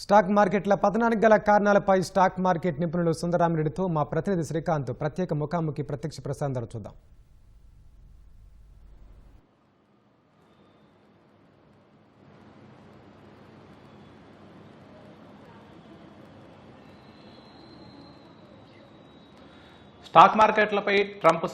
Stock మార్కెట్ల పతనానికి గల కారణాలపై స్టాక్ మార్కెట్ నిపుణులు సుందరామిరెడ్డితో మా ప్రతినిధి శ్రీకాంత్ ప్రత్యేక ముఖాముఖి ప్రత్యక్ష ప్రసారం చూద్దాం. స్టాక్ మార్కెట్లపై ట్రంప్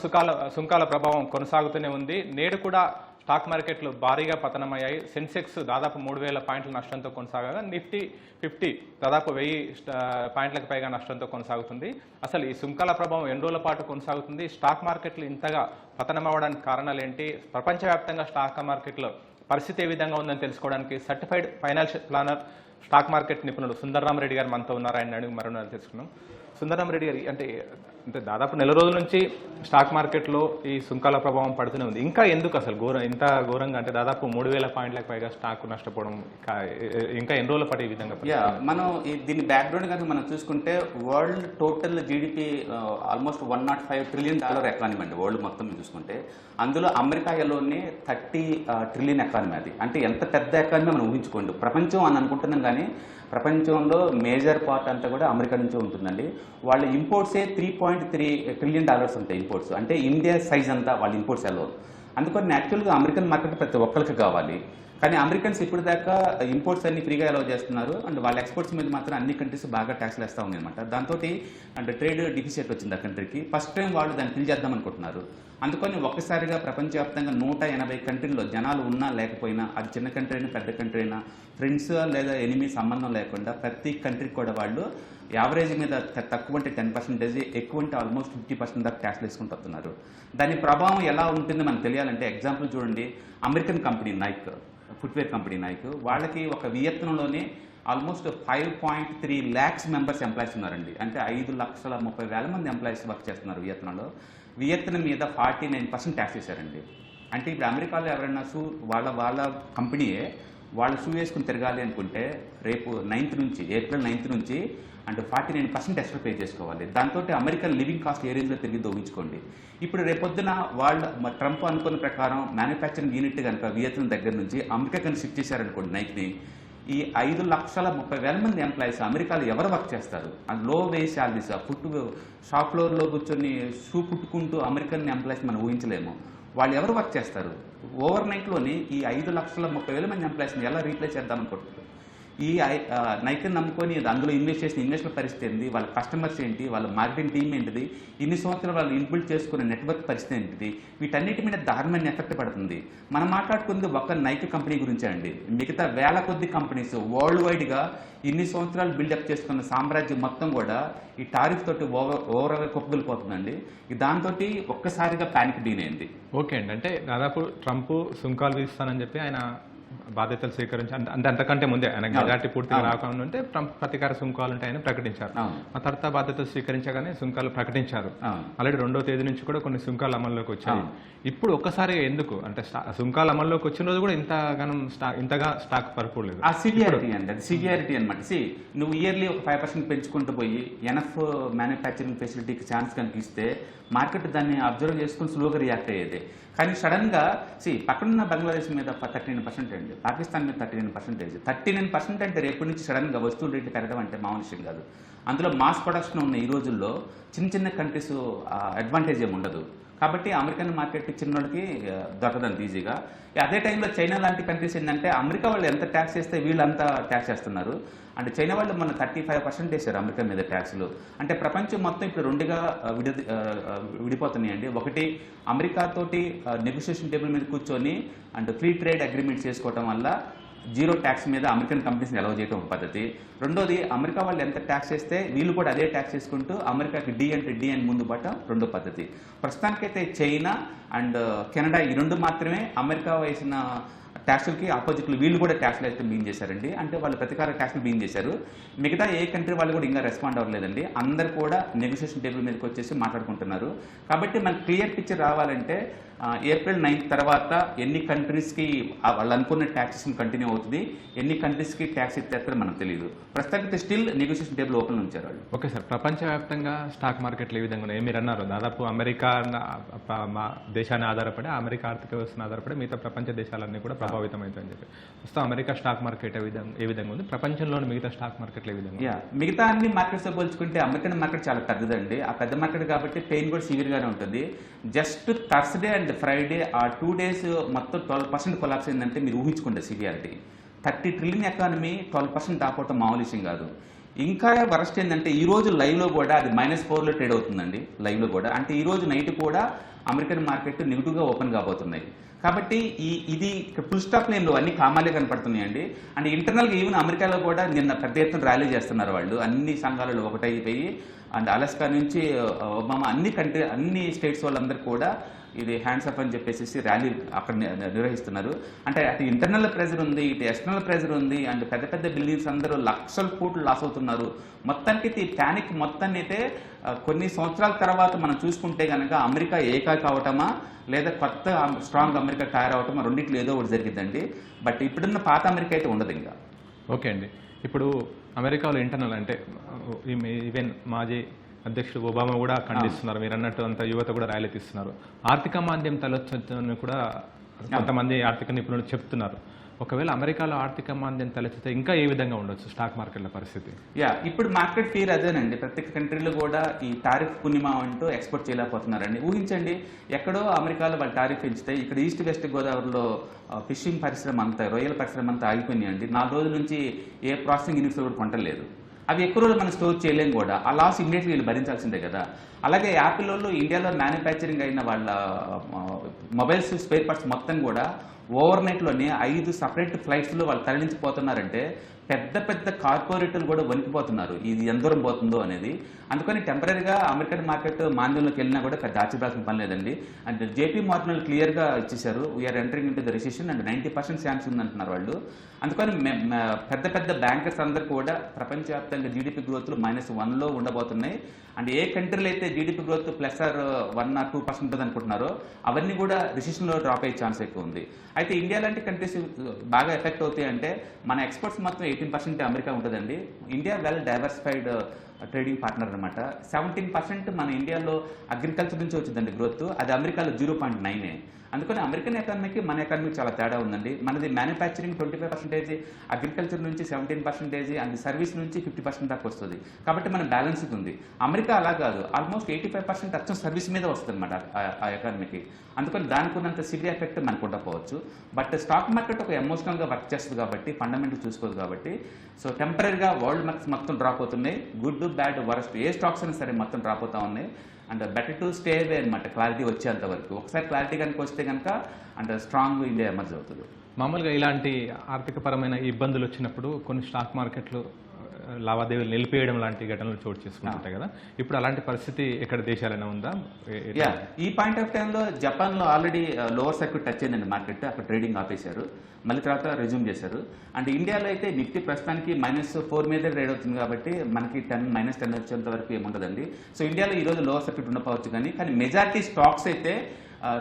సుంకాల ప్రభావం కొనసాగుతూనే ఉంది. నేడు కూడా స్టాక్ మార్కెట్లు భారీగా పతనమయ్యాయి. సెన్సెక్స్ దాదాపు 3000 పాయింట్ల నష్టంతో కొనసాగగా నిఫ్టీ 50 దాదాపు 1000 పాయింట్లకు పైగా నష్టంతో కొనసాగుతుంది. అసలు ఈ సుంకాల ప్రభావం ఎన్ని రోజుల పాటు కొనసాగుతుంది, స్టాక్ మార్కెట్లు ఇంతగా పతనమవడానికి కారణాలు ఏంటి, ప్రపంచవ్యాప్తంగా స్టాక్ మార్కెట్లో పరిస్థితి ఏ విధంగా ఉందని తెలుసుకోవడానికి certified financial planner stock market నిపుణుడు సుందరరామరెడ్డి గారు మనతో ఉన్నారు. ఆయన అడిగి మరో తెలుసుకున్నాం. సుందరరామరెడ్డి గారు, అంటే దాదాపు నెల రోజుల నుంచి స్టాక్ మార్కెట్లో ఈ సుంకాల ప్రభావం పడుతూనే ఉంది. ఇంకా ఎందుకు అసలు ఇంత ఘోరంగా, అంటే దాదాపు 3000 పాయింట్లకు పైగా స్టాక్ నష్టపోవడం ఇంకా ఎన్ని రోజుల పాటు ఈ విధంగా? మనం దీని బ్యాక్గ్రౌండ్ కనుక మనం చూసుకుంటే world total GDP almost $105 trillion economy అండి. వరల్డ్ మొత్తం చూసుకుంటే అందులో అమెరికాలోనే 30 ట్రిలియన్ ఎకానమీ. అది అంటే ఎంత పెద్ద ఎకానమీ మనం ఊహించుకోండి. ప్రపంచం అని అనుకుంటున్నాం కానీ ప్రపంచంలో మేజర్ పార్ట్ అంతా కూడా అమెరికా నుంచే ఉంటుందండి. వాళ్ళ ఇంపోర్ట్సే $3.3 ట్రిలియన్ ఉంటాయి ఇంపోర్ట్స్. అంటే ఇండియా సైజ్ అంతా వాళ్ళ ఇంపోర్ట్స్ ఎలా. అందుకని యాక్చువల్గా అమెరికన్ మార్కెట్ ప్రతి ఒక్కరికి కావాలి. కానీ అమెరికన్స్ ఇప్పుడు దాకా ఇంపోర్ట్స్ అన్ని ఫ్రీగా అలౌ చేస్తున్నారు అండ్ వాళ్ళ ఎక్స్పోర్ట్స్ మీద మాత్రం అన్ని కంట్రీస్ బాగా ట్యాక్స్లు వేస్తూ ఉంది అనమాట. దాంతో అంటే ట్రేడ్ డిఫిసిట్ వచ్చింది ఆ కంట్రీకి. ఫస్ట్ టైం వాళ్ళు దాన్ని ఫిల్ చేద్దాం అనుకుంటున్నారు. అందుకని ఒక్కసారిగా ప్రపంచవ్యాప్తంగా 180 కంట్రీల్లో జనాలు ఉన్నా లేకపోయినా, అది చిన్న కంట్రీ అయినా పెద్ద కంట్రీ అయినా, ఫ్రెండ్స్ లేదా ఎనిమీ సంబంధం లేకుండా ప్రతి కంట్రీకి కూడా వాళ్ళు యావరేజ్ మీద తక్కువ అంటే 10%, ఎక్కువ అంటే ఆల్మోస్ట్ 50% దాకా ట్యాక్స్లు వేసుకుంటూ వస్తున్నారు. దాని ప్రభావం ఎలా ఉంటుందో మనకు తెలియాలంటే ఎగ్జాంపుల్ చూడండి. American company Nike, footwear company Nike, వాళ్ళకి ఒక వియత్నంలోనే ఆల్మోస్ట్ 5.3 lakhs మెంబర్స్ ఎంప్లాయీస్ ఉన్నారండి. అంటే 5,30,000 మంది ఎంప్లాయీస్ వర్క్ చేస్తున్నారు వియత్నంలో. వియత్నం మీద 49% ట్యాక్స్ వేశారండి. అంటే ఇప్పుడు అమెరికాలో ఎవరైనా వాళ్ళ కంపెనీయే వాళ్ళు షూ వేసుకుని తిరగాలి అనుకుంటే రేపు ఏప్రిల్ 9th నుంచి అంటే 49% ఎక్స్ట్రా పే చేసుకోవాలి. దాంతో అమెరికన్ లివింగ్ కాస్ట్ ఏ రేంజ్లో తిరిగి ఊహించుకోండి. ఇప్పుడు రేపొద్దున ట్రంప్ అనుకున్న ప్రకారం మ్యానుఫ్యాక్చరింగ్ యూనిట్ కనుక వియత్నం దగ్గర నుంచి అమెరికా కనుక షిఫ్ట్ చేశారనుకోండి నైక్ని, ఈ 5,30,000 మంది ఎంప్లాయీస్ అమెరికాలో ఎవరు వర్క్ చేస్తారు? లో వేజ్ శాలరీస్, షాప్ ఫ్లోర్లో కూర్చొని షూ కుట్టుకుంటూ అమెరికన్ ఎంప్లాయీస్ మనం ఊహించలేము. వాళ్ళు ఎవరు వర్క్ చేస్తారు? ఓవర్ నైట్లోని ఈ 5,30,000 మంది ఎంప్లాయీస్ని ఎలా రీప్లేస్ చేద్దాం అనుకుంటున్నారు? ఈ నైక్ని నమ్ముకొని అందులో ఇన్వెస్ట్ చేసిన ఇన్వెస్టర్ పరిస్థితి ఏంటి, వాళ్ళ కస్టమర్స్ ఏంటి, వాళ్ళ మార్కెటింగ్ టీమ్ ఏంటిది, ఇన్ని సంవత్సరాలు వాళ్ళు ఇన్బిల్డ్ చేసుకునే నెట్వర్క్ పరిస్థితి ఏంటిది, వీటన్నిటి మీద దారుణమైన ఎఫెక్ట్ పడుతుంది. మనం మాట్లాడుకుంది ఒక నైక్ కంపెనీ గురించే అండి. మిగతా వేల కొద్ది కంపెనీస్ వరల్డ్ వైడ్గా ఇన్ని సంవత్సరాలు బిల్డప్ చేసుకున్న సామ్రాజ్యం మొత్తం కూడా ఈ టారిఫ్ తోటి ఓవరాల్గా కుప్పగలిపోతుందండి. దాంతో ఒక్కసారిగా ప్యానిక్ డీన్ అయింది. ఓకే అండి, అంటే దాదాపు ట్రంప్ సుంకాలు విధిస్తానని చెప్పి ఆయన బాధ్యతలు స్వీకరించి అంటే అంతకంటే ముందే ఆయన మెజార్టీ పూర్తిగా రాకుండా ఉంటే ట్రంప్ ప్రతీకార సుంకాలు ఉంటాయని ప్రకటించారు. ఆ తర్వాత బాధ్యతలు స్వీకరించగానే సుంకాలు ప్రకటించారు. ఆల్రెడీ 2వ తేదీ నుంచి కూడా కొన్ని సుంకాలు అమల్లోకి వచ్చాయి. ఇప్పుడు ఒక్కసారి ఎందుకు అంటే సుంకాలు అమల్లోకి వచ్చిన రోజు కూడా ఇంతగా స్టాక్ పడిపోలేదు? ఆ సివియారిటీ అండి, అది సివియారిటీ అనమాట. నువ్వు ఇయర్లీ ఒక 5% పెంచుకుంటూ పోయి ఎనఫ్ మ్యానుఫ్యాక్చరింగ్ ఫెసిలిటీకి ఛాన్స్ కనిపిస్తే మార్కెట్ దాన్ని అబ్జర్వ్ చేసుకుని స్లోగా రియాక్ట్ అయ్యేది. కానీ సడన్గా పక్కనున్న బంగ్లాదేశ్ మీద 39% అండి, పాకిస్తాన్ మీద 39% అంటే రేపటి నుంచి సడన్గా వస్తువుల రేట్లు పెరగడం అంటే మామూలు విషయం కాదు. అందులో మాస్ ప్రొడక్షన్ ఉన్న ఈ రోజుల్లో చిన్న కంట్రీస్ అడ్వాంటేజ్ ఏమి ఉండదు. కాబట్టి అమెరికన్ మార్కెట్ చిన్నోళ్ళకి దొరకదంత ఈజీగా. అదే టైంలో చైనా లాంటి కంట్రీస్ ఏంటంటే అమెరికా వాళ్ళు ఎంత ట్యాక్స్ చేస్తే వీళ్ళు అంతా ట్యాక్స్ చేస్తున్నారు. అంటే చైనా వాళ్ళు మన 35% వేశారు అమెరికా మీద ట్యాక్స్లు. అంటే ప్రపంచం మొత్తం ఇప్పుడు రెండుగా విడిపోతున్నాయండి. ఒకటి అమెరికాతోటి నెగోషియేషన్ టేబుల్ మీద కూర్చొని అంటే ఫ్రీ ట్రేడ్ అగ్రిమెంట్ చేసుకోవడం వల్ల జీరో ట్యాక్స్ మీద అమెరికన్ కంపెనీస్ని అలౌ చేయడం ఒక పద్ధతి. రెండోది అమెరికా వాళ్ళు ఎంత ట్యాక్స్ వేస్తే వీళ్ళు కూడా అదే ట్యాక్స్ చేసుకుంటూ అమెరికాకి డి అని ముందు పడటం రెండో పద్ధతి. ప్రస్తుతానికైతే చైనా అండ్ కెనడా ఈ రెండు మాత్రమే అమెరికా వేసిన ట్యాక్స్లకి ఆపోజిట్లు వీళ్ళు కూడా ట్యాక్స్లు అయితే బీన్ చేశారండి. అంటే వాళ్ళు ప్రతికార ట్యాక్స్లు బీన్ చేశారు. మిగతా ఏ కంట్రీ వాళ్ళు కూడా ఇంకా రెస్పాండ్ అవ్వలేదండి. అందరు కూడా నెగోషియేషన్ టేబుల్ మీదకి వచ్చేసి మాట్లాడుకుంటున్నారు. కాబట్టి మనకు క్లియర్ పిక్చర్ రావాలంటే ఏప్రిల్ 9 తర్వాత ఎన్ని కంట్రీస్కి వాళ్ళు అనుకున్న ట్యాక్సెస్ కంటిన్యూ అవుతుంది, ఎన్ని కంట్రీస్కి ట్యాక్స్ ఎత్తేస్తారో మనకు తెలియదు. ప్రస్తుతానికి స్టిల్ నెగోషియేషన్ టేబుల్ ఓపెన్ ఉంచారు వాళ్ళు. ఓకే సార్, ప్రపంచవ్యాప్తంగా స్టాక్ మార్కెట్లు ఏ విధంగా ఉన్నాయి? మీరు అన్నారు దాదాపు అమెరికా మా దేశాన్ని ఆధారపడి, అమెరికా ఆర్థిక వ్యవస్థను ఆధారపడి మిగతా ప్రపంచ దేశాలన్నీ కూడా ప్రభావితం అవుతాయని చెప్పి. ప్రస్తుతం అమెరికా స్టాక్ మార్కెట్ ఏ విధంగా ఉంది, ప్రపంచంలోని మిగతా స్టాక్ మార్కెట్లు ఏ విధంగా? మిగతా అన్ని మార్కెట్స్తో పోల్చుకుంటే అమెరికన్ మార్కెట్ చాలా పెద్దదండి. ఆ పెద్ద మార్కెట్ కాబట్టి పెయిన్ కూడా సివియర్గానే ఉంటుంది. జస్ట్ థర్స్డే అండ్ ఫ్రైడే ఆ 2 days మొత్తం 12% కొలాప్స్ అయిందంటే మీరు ఊహించుకోండి సివియారిటీ. 30 trillion ఎకానమీ 12% దాపోవటం మామూలు విషయం కాదు. ఇంకా వరస్ట్ ఏంటంటే ఈ రోజు లైవ్లో కూడా అది -4లో ట్రేడ్ అవుతుందండి లైవ్లో కూడా. అంటే ఈ రోజు నైట్ కూడా అమెరికన్ మార్కెట్ నెగిటివ్గా ఓపెన్ కాబోతున్నాయి. కాబట్టి ఇది ఫుల్ స్టాప్ నేమ్లు అన్ని కామాలే కనపడుతున్నాయండి. అండ్ ఇంటర్నల్గా ఈవెన్ అమెరికాలో కూడా నిన్న పెద్ద ఎత్తున ర్యాలీ చేస్తున్నారు వాళ్ళు, అన్ని సంఘాలలో ఒకటైపోయి. అండ్ అలస్కా నుంచి ఒబామా అన్ని స్టేట్స్ వాళ్ళందరూ కూడా ఇది హ్యాండ్స్ అప్ అని చెప్పేసి ర్యాలీ అక్కడ నిర్వహిస్తున్నారు. అంటే అటు ఇంటర్నల్ ప్రెజర్ ఉంది, ఇటు ఎక్స్టర్నల్ ప్రెజర్ ఉంది. అండ్ పెద్ద పెద్ద బిల్డింగ్స్ అందరూ లక్షల కోట్లు లాస్ అవుతున్నారు. మొత్తానికి ఈ ప్యానిక్ మొత్తాన్ని అయితే కొన్ని సంవత్సరాల తర్వాత మనం చూసుకుంటే కనుక అమెరికా ఏకాకి అవటమా లేదా కొత్త స్ట్రాంగ్ అమెరికా తయారవటమా, రెండింటిలో ఏదో ఒకటి జరిగిద్దండి. బట్ ఇప్పుడున్న పాత అమెరికా అయితే ఉండదు ఇంకా. ఓకే అండి, ఇప్పుడు అమెరికాలో ఇంటర్నల్ అంటే ఈవెన్ మాజీ అధ్యక్షుడు ఒబామా కూడా ఖండిస్తున్నారు, మీరు అన్నట్టు అంత యువత కూడా ర్యాలీ తీస్తున్నారు. ఆర్థిక మాంద్యం తలెత్తని కూడా కొంతమంది ఆర్థిక నిపుణులు చెప్తున్నారు. ఒకవేళ అమెరికాలో ఆర్థిక మాంద్యం తలెత్తితే ఇంకా ఏ విధంగా ఉండొచ్చు స్టాక్ మార్కెట్ల పరిస్థితి? ఇప్పుడు మార్కెట్ ఫీర్ అదేనండి. ప్రతి కంట్రీలో కూడా ఈ టారిఫ్ పుణ్యమా అంటూ ఎక్స్పోర్ట్ చేయలేకపోతున్నారండి. ఊహించండి, ఎక్కడో అమెరికాలో వాళ్ళు టారిఫ్ పెంచితే ఇక్కడ ఈస్ట్ వెస్ట్ గోదావరిలో ఫిషింగ్ పరిశ్రమ అంతా, రొయ్యల పరిశ్రమ అంతా ఆగిపోయినాయండి. 4 రోజుల నుంచి ఏ ప్రాసెసింగ్ యూనిట్స్ కూడా కొంటలేదు. అవి ఎక్కువ రోజులు మనం స్టోర్ చేయలేం కూడా. ఆ లాస్ ఇమ్మీడియట్లీ వీళ్ళు భరించాల్సిందే కదా. అలాగే యాపిల్ వాళ్ళు ఇండియాలో మ్యానుఫ్యాక్చరింగ్ అయిన వాళ్ళ మొబైల్స్ స్పేర్ పార్ట్స్ మొత్తం కూడా ఓవర్ నైట్లోనే 5 separate ఫ్లైట్స్లో వాళ్ళు తరలించిపోతున్నారంటే పెద్ద పెద్ద కార్పొరేటర్లు కూడా వణికిపోతున్నారు ఇది ఎంత దూరం పోతుందో అనేది. అందుకని టెంపరీగా అమెరికన్ మార్కెట్ మాంద్యంలోకి వెళ్ళినా కూడా పెద్ద ఆశ్చర్యపోవాల్సిన పని లేదండి. అండ్ జేపీ మార్గన్ క్లియర్గా ఇచ్చేశారు, we are entering into the recession and 90% chance ఉందంటున్నారు వాళ్ళు. అందుకని పెద్ద పెద్ద బ్యాంకర్స్ అందరూ కూడా ప్రపంచవ్యాప్తంగా జీడిపి గ్రోత్లు -1లో ఉండబోతున్నాయి. అండ్ ఏ కంట్రీలో అయితే జీడిపి గ్రోత్ +1 or 2% ఉంటుంది అనుకుంటున్నారో అవన్నీ కూడా రిసెషన్లో డ్రాప్ అయ్యే ఛాన్స్ ఎక్కువ ఉంది. అయితే ఇండియా లాంటి కంట్రీస్ బాగా ఎఫెక్ట్ అవుతాయి అంటే మన ఎక్స్పోర్ట్స్ మొత్తం 18% అమెరికా ఉంటుందండి. India well diversified trading partner అనమాట. 17% మన ఇండియాలో అగ్రికల్చర్ నుంచి వచ్చిందండి గ్రోత్, అది అమెరికాలో 0.9. అందుకని అమెరికన్ ఎకానమీకి మన ఎకానమీకి చాలా తేడా ఉందండి. మనది మ్యానుఫ్యాక్చరింగ్ 25%, అగ్రికల్చర్ నుంచి 17% అండ్ సర్వీస్ నుంచి 50% దాకా వస్తుంది. కాబట్టి మన బ్యాలెన్స్ ఉంది. అమెరికా అలా కాదు, ఆల్మోస్ట్ 85% అచ్చం సర్వీస్ మీద వస్తుంది అనమాట ఆ ఎకానమీకి. అందుకని దానికి ఉన్నంత సివియర్ ఎఫెక్ట్ మనకు ఉండకపోవచ్చు. బట్ స్టాక్ మార్కెట్ ఒక ఎమోషనల్గా వర్క్ చేస్తుంది కాబట్టి, ఫండమెంటల్ చూసుకోదు కాబట్టి, సో టెంపరీగా వరల్డ్ మార్కెట్స్ మొత్తం డ్రాప్ అవుతున్నాయి. గుడ్ బ్యాడ్ వరస్ట్ ఏ స్టాక్స్ అయినా సరే మొత్తం డ్రాప్ అవుతా ఉన్నాయి. And better to stay away అనమాట, క్లారిటీ వచ్చేంత వరకు. ఒకసారి క్లారిటీ కనుక వస్తే కనుక అండ్ స్ట్రాంగ్ ఇండియా ఎమర్జ్ అవుతుంది. మామూలుగా ఇలాంటి ఆర్థికపరమైన ఇబ్బందులు వచ్చినప్పుడు కొన్ని స్టాక్ మార్కెట్లు లావాదేవీలు నిలిపేయడం లాంటి ఘటనలు చోటు చేసుకుంటుంటాయి కదా. ఇప్పుడు అలాంటి పరిస్థితి ఎక్కడ దేశాలైనా ఉందా? ఈ పాయింట్ ఆఫ్ టైంలో జపాన్లో ఆల్రెడీ లోవర్ సర్క్యూట్ టచ్ అయిందండి మార్కెట్, అక్కడ ట్రేడింగ్ ఆపేశారు, మళ్ళీ తర్వాత రెజ్యూమ్ చేశారు. అండ్ ఇండియాలో అయితే నిఫ్టీ ప్రస్తుతానికి -4 మీద ట్రేడ్ అవుతుంది కాబట్టి మనకి -10 వచ్చేంత వరకు ఏముండదండి. సో ఇండియాలో ఈరోజు లోవర్ సర్క్యూట్ ఉండకపోవచ్చు, కానీ మెజారిటీ స్టాక్స్ అయితే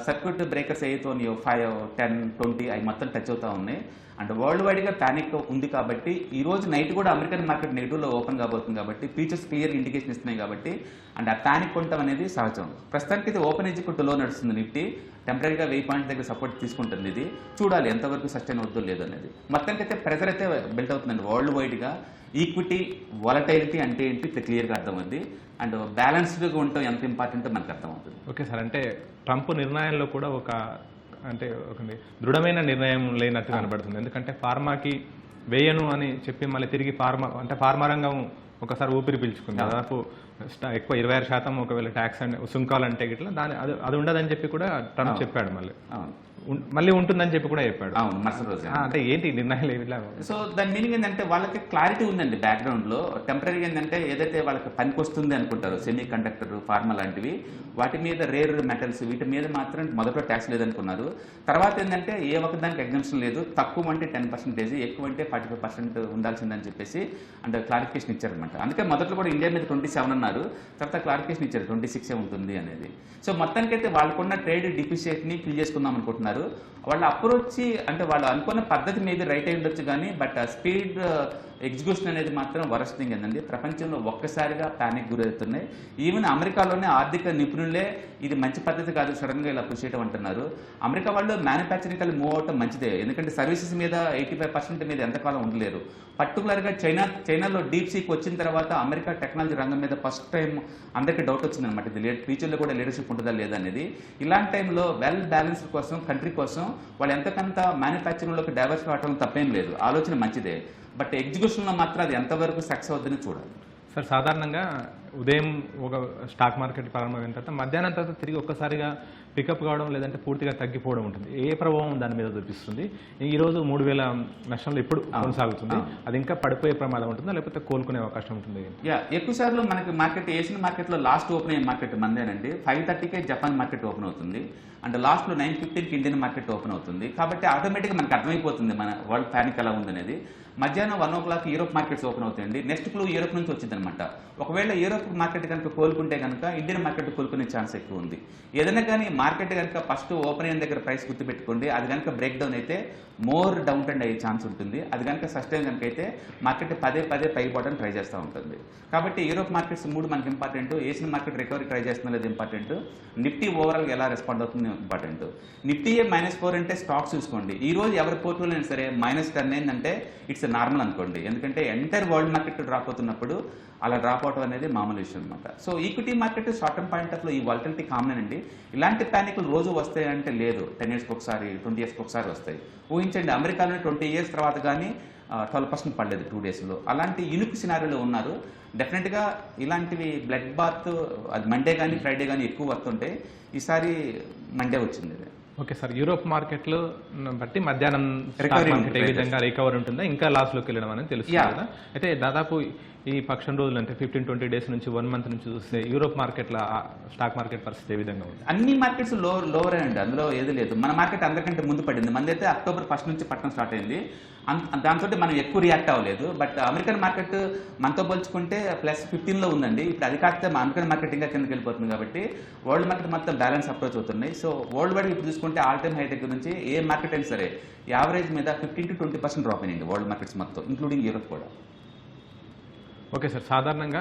సర్క్యూట్ బ్రేకర్స్ అయితే 5, 10, 20 అవి మొత్తం టచ్ అవుతా ఉన్నాయి. అండ్ వరల్డ్ వైడ్గా ప్యానిక్ ఉంది కాబట్టి ఈ రోజు నైట్ కూడా అమెరికన్ మార్కెట్ నెగిటివ్లో ఓపెన్ కాబోతుంది కాబట్టి ఫీచర్స్ క్లియర్ ఇండికేషన్ ఇస్తున్నాయి కాబట్టి అండ్ ఆ ప్యానిక్ ఉండటం అనేది సహజం. ప్రస్తుతానికి ఇది ఓపెన్ ఎగ్జిక్యూటివ్లో నడుస్తుంది నిఫ్టీ, టెంపరీగా 1000 పాయింట్స్ దగ్గర సపోర్ట్ తీసుకుంటుంది. ఇది చూడాలి ఎంతవరకు సస్టైన్ అవుతుందో లేదో అనేది. మొత్తానికి అయితే ప్రెజర్ అయితే బిల్ట్ అవుతుందండి వరల్డ్ వైడ్గా. ఈక్విటీ వాలటైలిటీ అంటే ఏంటి క్లియర్గా అర్థమవుతుంది. అండ్ బ్యాలెన్స్డ్గా ఉండటం ఎంత ఇంపార్టెంటో మనకు అర్థమవుతుంది. ఓకే సార్, అంటే ట్రంప్ నిర్ణయంలో కూడా ఒక దృఢమైన నిర్ణయం లేనట్టు కనబడుతుంది. ఎందుకంటే ఫార్మాకి వేయను అని చెప్పి మళ్ళీ తిరిగి ఫార్మా రంగం ఒకసారి ఊపిరి పీల్చుకుంది. దాదాపు ఎక్కువ 26% ఒకవేళ ట్యాక్స్ అంటే సుంకాలు అంటే గిట్లా అది ఉండదని చెప్పి కూడా ట్రంప్ చెప్పాడు మళ్ళీ. మళ్ళీ ఉంటుందని చెప్పి కూడా చెప్పాడు. అవును, మరుసటి రోజు. అంటే ఏంటి నిర్ణయాలు ఏమిలా? సో దాని మీనింగ్ ఏంటంటే వాళ్ళకి క్లారిటీ ఉందండి బ్యాక్గ్రౌండ్ లో. టెంపరీగా ఏంటంటే ఏదైతే వాళ్ళకి పనికి వస్తుంది అనుకుంటారో సెమీ కండక్టర్, ఫార్మా లాంటివి, వాటి మీద రేర్ మెటల్స్ వీటి మీద మాత్రం మొదట్లో ట్యాక్స్ లేదనుకున్నారు. తర్వాత ఏంటంటే ఏ ఒక్కదానికి ఎగ్జామ్షన్ లేదు, తక్కువ అంటే 10%, ఎక్కువ అంటే 45% ఉండాల్సిందని చెప్పేసి అంటే క్లారిఫికేషన్ ఇచ్చారనమాట. అందుకే మొదట్లో కూడా ఇండియా మీద 27 అన్నారు, తర్వాత క్లారిఫికేషన్ ఇచ్చారు 26 ఉంటుంది అనేది. సో మొత్తానికైతే వాళ్ళకున్న ట్రేడ్ డిఫిషియట్ ని ఫిల్ చేసుకుందాం అనుకుంటున్నారు. వాళ్ళ అప్రోచ్ అంటే వాళ్ళు అనుకున్న పద్ధతి మీద రైట్ అయి ఉండొచ్చు కానీ బట్ స్పీడ్ ఎగ్జిక్యూషన్ అనేది మాత్రం వరస్ట్ థింగ్ ఏంటండి. ప్రపంచంలో ఒక్కసారిగా ప్యానిక్ గురవుతున్నాయి. ఈవెన్ అమెరికాలోనే ఆర్థిక నిపుణులే ఇది మంచి పద్ధతి కాదు సడన్ గా ఇలా పుష్ చేయడం అంటున్నారు. అమెరికా వాళ్ళు మ్యానుఫ్యాక్చరింగ్ కలిసి మూవ్ అవటం మంచిదే, ఎందుకంటే సర్వీసెస్ మీద 85% మీద ఎంతకాలం ఉండలేరు. పర్టికులర్గా చైనాలో డీప్ సీక్ వచ్చిన తర్వాత అమెరికా టెక్నాలజీ రంగం మీద ఫస్ట్ టైం అందరికీ డౌట్ వచ్చిందనమాట, ఇది ఫ్యూచర్లో కూడా లీడర్షిప్ ఉంటుందా లేదా అనేది. ఇలాంటి టైంలో వెల్ బ్యాలెన్స్ కోసం కంట్రీ కోసం వాళ్ళు ఎంతకంత మ్యానుఫ్యాక్చరింగ్లోకి డైవర్స్ కావడం తప్పేం లేదు, ఆలోచన మంచిదే. బట్ ఎగ్జిక్యూషన్లో మాత్రం అది ఎంతవరకు సక్సెస్ అవుతుందని చూడాలి. సార్ సాధారణంగా ఉదయం ఒక స్టాక్ మార్కెట్ ప్రారంభమైన తర్వాత మధ్యాహ్నం తర్వాత తిరిగి ఒక్కసారిగా పికప్ కావడం లేదంటే పూర్తిగా తగ్గిపోవడం ఉంటుంది. ఏ ప్రభావం దాని మీద చూపిస్తుంది? ఈరోజు 3000 నష్టంలో ఇప్పుడు కొనసాగుతుంది, అది ఇంకా పడిపోయే ప్రమాదం ఉంటుందా లేకపోతే కోలుకునే అవకాశం ఉంటుంది? ఎక్కువ సార్లు మనకి మార్కెట్ ఏషియన్ మార్కెట్లో లాస్ట్ ఓపెన్ అయ్యే మార్కెట్ మందేనండి. 5:30కే జపాన్ మార్కెట్ ఓపెన్ అవుతుంది అండ్ లాస్ట్లో 9:15కి ఇండియన్ మార్కెట్ ఓపెన్ అవుతుంది. కాబట్టి ఆటోమేటిక్గా మనకు అర్థమైపోతుంది మన వరల్డ్ ప్యానిక్ ఎలా ఉందనేది. మధ్యాహ్నం 1 o'clock యూరోప్ మార్కెట్స్ ఓపెన్ అవుతాయండి. నెక్స్ట్ క్లూ యూరోప్ నుంచి వచ్చిందనమాట. ఒకవేళ యూరోప్ మార్కెట్ కనుక కోలుకుంటే కనుక ఇండియన్ మార్కెట్ కోలుకునే ఛాన్స్ ఎక్కువ ఉంది. ఏదైనా కానీ మార్కెట్ కనుక ఫస్ట్ ఓపెన్ అయిన దగ్గర ప్రైస్ గుర్తుపెట్టుకోండి, అది కనుక బ్రేక్ డౌన్ అయితే మోర్ డౌన్ ట్రెండ్ అయ్యే ఛాన్స్ ఉంటుంది. అది కనుక సస్టైన్ కనుక అయితే మార్కెట్ పదే పైకి పోవడానికి ట్రై చేస్తూ ఉంటుంది. కాబట్టి యూరోప్ మార్కెట్స్ 3 మనకి important, Asian market recovery try చేస్తున్న లేదు ఇంపార్టెంట్, నిఫ్టీ ఓవరాల్గా ఎలా రెస్పాండ్ అవుతుంది ఇంపార్టెంట్. నిఫ్టీయే -4 అంటే స్టాక్స్ చూసుకోండి. ఈ రోజు ఎవరి పోర్ట్ఫోలియో అయినా సరే -10 ఏంటంటే ఇట్స్ నార్మల్ అనుకోండి, ఎందుకంటే ఎంటైర్ వరల్డ్ మార్కెట్ డ్రాప్ అవుతున్నప్పుడు అలా డ్రాప్ అవడం అనేది మామూలు విషయం అనమాట. So equity market short term point of లో ఈ వాలటిలిటీ కామన్ అండి. ఇలాంటి ప్యానిక్లు రోజు వస్తాయంటే లేదు, 10 yearsకి ఒకసారి 20 yearsకి ఒకసారి వస్తాయి. ఊహించండి అమెరికాలో 20 years తర్వాత కానీ 12% పడలేదు 2 daysలో. అలాంటి యూనిక్ సినారీలో ఉన్నారు. డెఫినెట్గా ఇలాంటివి బ్లడ్ బాత్ అది మండే కానీ ఫ్రైడే కానీ ఎక్కువ వస్తుంటే ఈసారి మండే వచ్చింది. ఓకే సార్, యూరోప్ మార్కెట్లో బట్టి మధ్యాహ్నం మార్కెట్ ఏ విధంగా రికవర్ ఉంటుందా, ఇంకా లాస్లోకి వెళ్ళడం అనేది తెలుస్తుంది కదా. అయితే దాదాపు ఈ పక్షం రోజులు అంటే 15-20 days నుంచి 1 month నుంచి చూస్తే యూరోప్ మార్కెట్లో స్టాక్ మార్కెట్ పరిస్థితి ఏ విధంగా ఉంది? అన్ని మార్కెట్స్ లోవర్ అండి, అందులో ఏది లేదు. మన మార్కెట్ అందరికంటే ముందు పడింది. మనదైతే October 1 నుంచి పట్టడం స్టార్ట్ అయింది. దాంతో మనం ఎక్కువ రియాక్ట్ అవ్వలేదు. బట్ అమెరికన్ మార్కెట్ మనతో పోల్చుకుంటే +15లో ఉందండి. ఇప్పుడు అది కాకపోతే అమెరికన్ మార్కెట్ ఇంకా కిందకి వెళ్ళిపోతుంది. కాబట్టి వరల్డ్ మార్కెట్ మొత్తం బ్యాలెన్స్ అప్రోచ్ అవుతున్నాయి. సో వరల్డ్ వైడ్ ఇప్పుడు చూసుకుంటే ఆల్ టైమ్ హై దగ్గర నుంచి ఏ మార్కెట్ అయినా సరే యావరేజ్ మీద 15-20% డ్రాప్ అయింది వరల్డ్ మార్కెట్స్ మొత్తం, ఇంక్లూడింగ్ యూరోప్ కూడా. ఓకే సార్, సాధారణంగా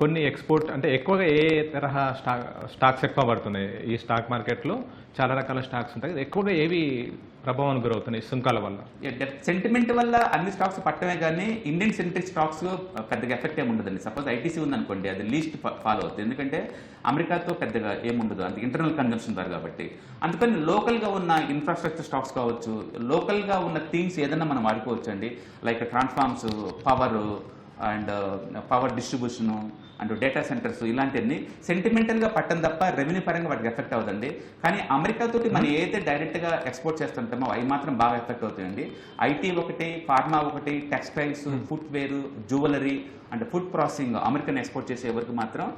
కొన్ని ఎక్స్పోర్ట్ అంటే ఎక్కువగా ఏ తరహా స్టాక్స్ ఎక్కువ పడుతున్నాయి ఈ స్టాక్ మార్కెట్లో? చాలా రకాల స్టాక్స్ ఉంటాయి, ఎక్కువగా ఏవి ప్రభావానికి గురవుతున్నాయి సుంకాల వల్ల? సెంటిమెంట్ వల్ల అన్ని స్టాక్స్ పట్టమే కానీ ఇండియన్ సెంట్రిక్ స్టాక్స్ పెద్దగా ఎఫెక్ట్ ఏమి ఉండదండి. సపోజ్ ఐటీసీ ఉందనుకోండి, అది లీస్ట్ ఫాలో అవుతుంది, ఎందుకంటే అమెరికాతో పెద్దగా ఏముండదు, అంత ఇంటర్నల్ కన్జంప్షన్ ద్వారా. కాబట్టి అందుకని లోకల్గా ఉన్న ఇన్ఫ్రాస్ట్రక్చర్ స్టాక్స్ కావచ్చు, లోకల్గా ఉన్న థింగ్స్ ఏదైనా మనం వాడుకోవచ్చు అండి. Like transforms, power distribution and data centres, ఇలాంటివన్నీ సెంటిమెంటల్గా పట్టం తప్ప రెవెన్యూ పరంగా వాటికి ఎఫెక్ట్ అవుతుంది. కానీ అమెరికాతో మనం ఏదైతే డైరెక్ట్గా ఎక్స్పోర్ట్ చేస్తుంటామో అవి మాత్రం బాగా ఎఫెక్ట్ అవుతాయండి. ఐటీ ఒకటి, ఫార్మా ఒకటి, textiles, footwear, jewellery and food processing American export చేసే వరకు మాత్రం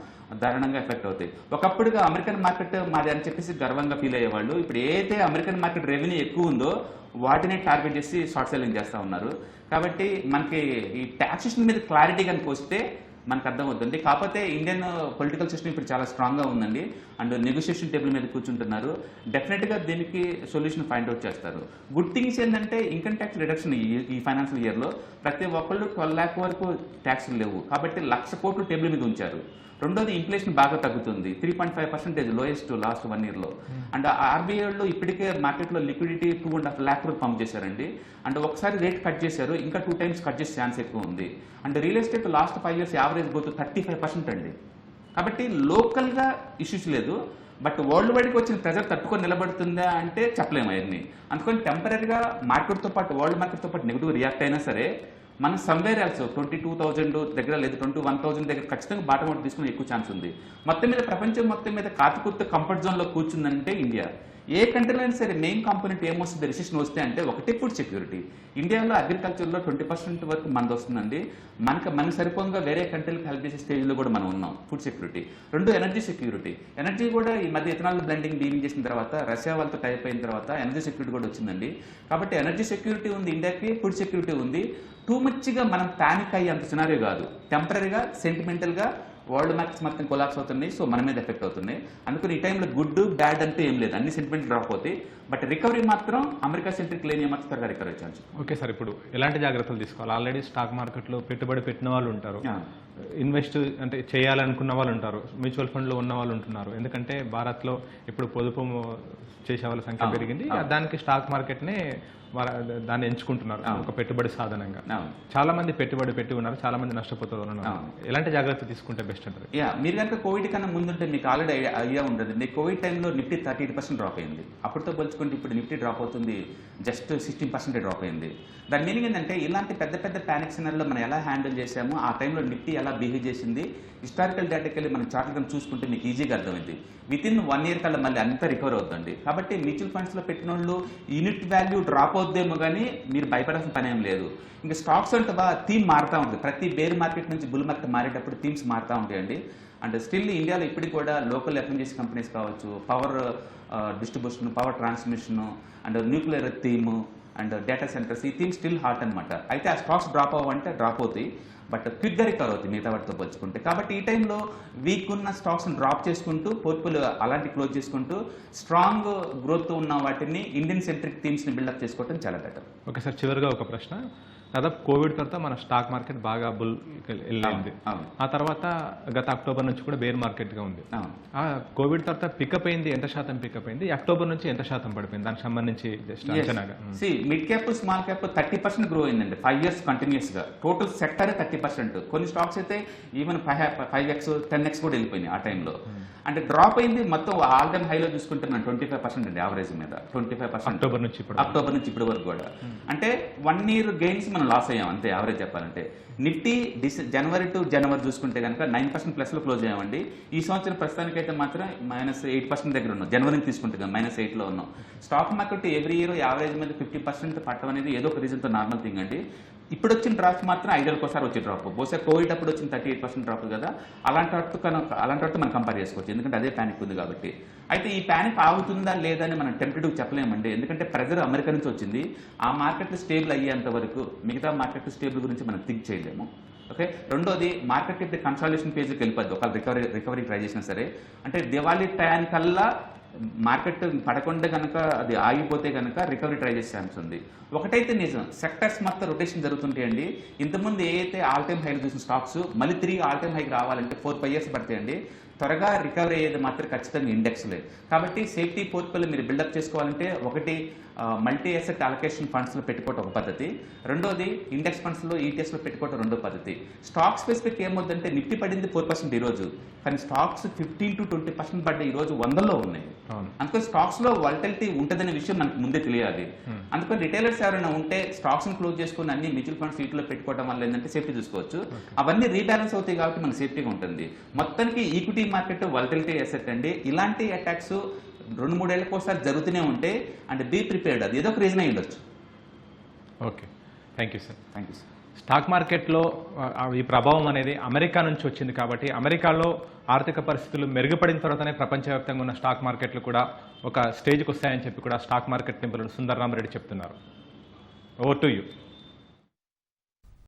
దారుణంగా ఎఫెక్ట్ అవుతాయి. ఒకప్పుడుగా అమెరికన్ మార్కెట్ మాది అని చెప్పేసి గర్వంగా ఫీల్ అయ్యేవాళ్ళు. ఇప్పుడు ఏదైతే అమెరికన్ మార్కెట్ రెవెన్యూ ఎక్కువ ఉందో వాటిని టార్గెట్ చేసి షార్ట్ సెల్లింగ్ చేస్తూ ఉన్నారు. కాబట్టి మనకి ఈ టాక్సేషన్ మీద క్లారిటీ కనుక వస్తే మనకు అర్థం అవుతుంది. కాకపోతే ఇండియన్ పొలిటికల్ సిస్టమ్ ఇప్పుడు చాలా స్ట్రాంగ్గా ఉందండి అండ్ నెగోషియేషన్ టేబుల్ మీద కూర్చుంటున్నారు. డెఫినెట్గా దీనికి సొల్యూషన్ ఫైండ్ అవుట్ చేస్తారు. గుడ్ థింగ్స్ ఏంటంటే ఇన్కమ్ ట్యాక్స్ రిడక్షన్ ఈ ఫైనాన్షియల్ ఇయర్లో ప్రతి ఒక్కళ్ళు 12 lakh వరకు ట్యాక్స్లు లేవు, కాబట్టి 1,00,000 కోట్లు టేబుల్ మీద ఉంచారు. రెండోది ఇన్ఫ్లేషన్ బాగా తగ్గుతుంది, 3.5% లోయెస్ట్ లాస్ట్ 1 yearలో. అండ్ ఆర్బీఐలో ఇప్పటికే మార్కెట్లో లిక్విడిటీ 2.5 lakh crore పంప్ చేశారండి. అండ్ ఒకసారి రేట్ కట్ చేశారు, ఇంకా 2 times కట్ చేసే ఛాన్స్ ఎక్కువ ఉంది. And real estate last 5 years average growth 35% అండి. కాబట్టి లోకల్గా ఇష్యూస్ లేదు, బట్ వరల్డ్ వైడ్కి వచ్చిన ప్రెజర్ తట్టుకొని నిలబడుతుందా అంటే చెప్పలేము అవన్నీ. అందుకని టెంపరీగా మార్కెట్తో పాటు వరల్డ్ మార్కెట్తో పాటు నెగిటివ్ రియాక్ట్ అయినా సరే మనం సమ్వేర్ ఎల్స్ 22,000 దగ్గర లేదు 21,000 దగ్గర ఖచ్చితంగా బాటమ్ అవుట్ తీసుకుని ఎక్కువ ఛాన్స్ ఉంది. మొత్తం మీద ప్రపంచం మొత్తం మీద కాతికుర్త కంఫర్ట్ జోన్లో కూర్చుందంటే ఇండియా. ఏ కంట్రీలో అయినా సరే మెయిన్ కాంపోనెంట్ ఏమొస్తుంది రిసెషన్ వస్తే అంటే ఒకటి ఫుడ్ సెక్యూరిటీ. ఇండియాలో అగ్రికల్చర్లో 20% వరకు మనది వస్తుందండి. మనకు సరిపోగా వేరే కంట్రీలకు హెల్ప్ చేసే స్టేజ్లో కూడా మనం ఉన్నాం. Food security. 2 energy security. Energy కూడా ఈ మధ్య ఇథనాల్ బ్లెండింగ్ డీలింగ్ చేసిన తర్వాత రష్యా వాళ్ళతో టైప్ అయిన తర్వాత ఎనర్జీ సెక్యూరిటీ కూడా వచ్చిందండి. కాబట్టి ఎనర్జీ సెక్యూరిటీ ఉంది ఇండియాకి, ఫుడ్ సెక్యూరిటీ ఉంది. టూ మచ్గా మనం ప్యానిక్ అయ్యే అంత సినారియో కాదు. టెంపరీగా సెంటిమెంటల్గా వరల్డ్ మార్కెట్స్ మొత్తం కొలాప్స్ అవుతున్నాయి. సో మన మీద ఎఫెక్ట్ అవుతున్నాయి. అందుకని ఈ టైంలో గుడ్ బ్యాడ్ అంటే ఏం లేదు, అన్ని సెంటిమెంట్ డ్రాప్ అవుతాయి. బట్ రికవరీ మాత్రం అమెరికా సెంట్రిక్ లేని మాత్రం త్వరగా రికవరీ ఛాన్స్. ఓకే సార్, ఇప్పుడు ఎలాంటి జాగ్రత్తలు తీసుకోవాలి? ఆల్రెడీ స్టాక్ మార్కెట్లో పెట్టుబడి పెట్టిన వాళ్ళు ఉంటారు, ఇన్వెస్ట్ అంటే చేయాలనుకున్న వాళ్ళు ఉంటారు, మ్యూచువల్ ఫండ్లో ఉన్న వాళ్ళు ఉంటున్నారు. ఎందుకంటే భారత్లో ఇప్పుడు పొదుపు చేసే వాళ్ళ సంఖ్య పెరిగింది, దానికి స్టాక్ మార్కెట్నే దాన్ని ఎంచుకుంటున్నారు ఒక పెట్టుబడి సాధనంగా. చాలా మంది పెట్టుబడి పెట్టి ఉన్నారు, చాలా మంది నష్టపోతూ ఉన్నారు. ఎలాంటి జాగ్రత్త తీసుకుంటే బెస్ట్ అంటారు? మీరు కనుక కోవిడ్ కన్నా ముందుంటే మీకు ఆల్రెడీ ఐడియా ఉంటుంది. కోవిడ్ టైంలో నిఫ్టీ 38% డ్రాప్ అయింది. అప్పటితో పోల్చుకుంటే ఇప్పుడు నిఫ్టీ డ్రాప్ అవుతుంది జస్ట్ 16% డ్రాప్ అయింది. దాని మీనింగ్ ఏంటంటే ఇలాంటి పెద్ద పెద్ద ప్యానిక్ సినారియోలో మనం ఎలా హ్యాండిల్ చేసామో, ఆ టైంలో నిఫ్టీ ఎలా బిహేవ్ చేసింది, హిస్టారికల్ డేటాకి వెళ్ళి మనం చార్ట్ కనుక చూసుకుంటే మీకు ఈజీగా అర్థమైంది. వితిన్ 1 year కల్లా మళ్ళీ అంతా రికవర్ అవుతుంది. కాబట్టి మ్యూచువల్ ఫండ్స్లో పెట్టిన వాళ్ళు యూనిట్ వాల్యూ డ్రాప్ అవుద్దేమో కానీ మీరు భయపడాల్సిన పని ఏం లేదు. ఇంకా స్టాక్స్ అంటే థీమ్ మారుతూ ఉంటుంది. ప్రతి బేర్ మార్కెట్ నుంచి బుల్ మార్కెట్ మారేటప్పుడు థీమ్స్ మారుతూ ఉంటాయండి. అండ్ స్టిల్ ఇండియాలో ఇప్పటికి కూడా లోకల్ ఎఫ్ఎంజీసీ కంపెనీస్ కావచ్చు, power distribution, power transmission and nuclear theme and data centres, ఈ థీమ్ స్టిల్ హాట్ అనమాట. అయితే ఆ స్టాక్స్ డ్రాప్ అవ్వంటే డ్రాప్ అవుతాయి, బట్ క్విక్గా రికవర్ అవుతుంది మిగతా వాటితో పోల్చుకుంటే. కాబట్టి ఈ టైంలో వీక్ ఉన్న స్టాక్స్ని డ్రాప్ చేసుకుంటూ పోర్ట్ఫోలియో అలాంటి క్లోజ్ చేసుకుంటూ స్ట్రాంగ్ గ్రోత్ ఉన్న వాటిని ఇండియన్ సెంట్రిక్ థీమ్స్ని బిల్డప్ చేసుకోవడం చాలా బెటర్. ఓకే సార్, చివరిగా ఒక ప్రశ్న. దాదాపు కోవిడ్ తర్వాత మన స్టాక్ మార్కెట్ బాగా బుల్ వెళ్ళింది. ఆ తర్వాత గత అక్టోబర్ నుంచి కూడా బేర్ మార్కెట్గా ఉంది. ఆ కోవిడ్ తర్వాత పికప్ అయింది, ఎంత శాతం పికప్ అయింది? అక్టోబర్ నుంచి ఎంత శాతం పడిపోయింది? దానికి సంబంధించి అంచనాగా mid cap small cap 30% grow అయిందండి 5 years కంటిన్యూస్గా. Total sector 30%. కొన్ని స్టాక్స్ అయితే ఈవెన్ 5x 10x కూడా వెళ్ళిపోయినాయి ఆ టైంలో. అంటే డ్రాప్ అయింది మొత్తం ఆల్ టైమ్ హైలో చూసుకుంటున్నాను 25% అండి యావరేజ్ మీద. 25% అక్టోబర్ నుంచి ఇప్పటి వరకు కూడా. అంటే 1 year గెయిన్స్ మనం లాస్ అయ్యాం అంతే యావరేజ్ చెప్పాలంటే. నిఫ్టీ జనవరి టు జనవరి చూసుకుంటే కనుక 9% ప్లస్లో క్లోజ్ అయ్యామండి. ఈ సంవత్సరం ప్రస్తుతానికైతే మాత్రం -8% దగ్గర ఉన్నాం. జనవరిని తీసుకుంటే -8లో ఉన్నాం. Stock market every year average మీద 50% పట్టడం అనేది ఏదో ఒక రీజన్తో నార్మల్ థింగ్ అండి. ఇప్పుడు వచ్చిన డ్రాప్ మాత్రం 5 ఏళ్ళకి ఒకసారి వచ్చే డ్రాప్. బహుశా కోవిడ్ అప్పుడు వచ్చిన 38% డ్రాప్ కదా, అలాంటి వాటితో మనం కంపేర్ చేసుకోవచ్చు, ఎందుకంటే అదే ప్యానిక్ ఉంది కాబట్టి. అయితే ఈ ప్యానిక్ ఆగుతుందా లేదా అని మనం టెంప్టెడ్గా చెప్పలేమండి, ఎందుకంటే ప్రెజర్ అమెరికా నుంచి వచ్చింది. ఆ మార్కెట్లు స్టేబుల్ అయ్యేంత వరకు మిగతా మార్కెట్ స్టేబుల్ గురించి మనం థింక్ చేయలేము. ఓకే, రెండోది మార్కెట్ ఇప్పుడు కన్సాలిడేషన్ పేజ్కి వెళ్ళిపోద్ది ఒకవేళ రికవరీ ట్రై చేసినా సరే. అంటే దివాళీ టయానికల్లా మార్కెట్ పడకుండా కనుక అది ఆగిపోతే కనుక రికవరీ ట్రై చేసే ఛాన్స్ ఉంది. ఒకటైతే నిజం, సెక్టర్స్ మొత్తం రొటేషన్ జరుగుతుంటాయండి. ఇంతకుముందు ఏ అయితే ఆల్ టైమ్ హైలు చూసిన స్టాక్స్ మళ్ళీ తిరిగి ఆల్ టైమ్ హైకి రావాలంటే 4-5 years పడతాయండి. త్వరగా రికవరీ అయ్యేది మాత్రం ఖచ్చితంగా ఇండెక్స్లే. కాబట్టి సేఫ్టీ పోర్ట్ఫోలియో మీరు బిల్డప్ చేసుకోవాలంటే ఒకటి మల్టీ అసెట్ అలొకేషన్ ఫండ్స్లో పెట్టుకోవటం ఒక పద్ధతి, రెండోది ఇండెక్స్ ఫండ్స్లో ఈటీఎస్లో పెట్టుకోవటం రెండో పద్ధతి. స్టాక్ స్పెసిఫిక్ ఏమవుతుందంటే నిఫ్టీ పడింది 4% ఈరోజు, కానీ స్టాక్స్ 15 to 20% పడ్డ ఈరోజు 100లో ఉన్నాయి. అందుకని స్టాక్స్లో వాలటిలిటీ ఉంటుందనే విషయం మనకు ముందే తెలియాలి. అందుకని రిటైలర్స్ ఎవరైనా ఉంటే స్టాక్స్ని క్లోజ్ చేసుకుని అన్ని మ్యూచువల్ ఫండ్స్ వీటిలో పెట్టుకోవడం వల్ల ఏంటంటే సేఫ్టీ చూసుకోవచ్చు. అవన్నీ రీబ్యాలెన్స్ అవుతాయి కాబట్టి మనకు సేఫ్టీగా ఉంటుంది. మొత్తానికి ఈక్విటీ మార్కెట్ వాలటిలిటీ అసెట్ అండి. ఇలాంటి అటాక్స్ 2-3 ఏళ్ళకి ఒకసారి జరుగుతూనే ఉంటే అండ్ బీ ప్రిపేర్డ్, అది ఏదో ఒక రీజన్ అయి ఉండొచ్చు. Okay, thank you sir. Thank you sir. Stock మార్కెట్లో ఈ ప్రభావం అనేది అమెరికా నుంచి వచ్చింది కాబట్టి అమెరికాలో ఆర్థిక పరిస్థితులు మెరుగుపడిన తర్వాతనే ప్రపంచవ్యాప్తంగా ఉన్న స్టాక్ మార్కెట్లు కూడా ఒక స్టేజ్కి వస్తాయని చెప్పి కూడా స్టాక్ మార్కెట్ నిపుణులు సుందర్ రామరెడ్డి చెప్తున్నారు. Over to you.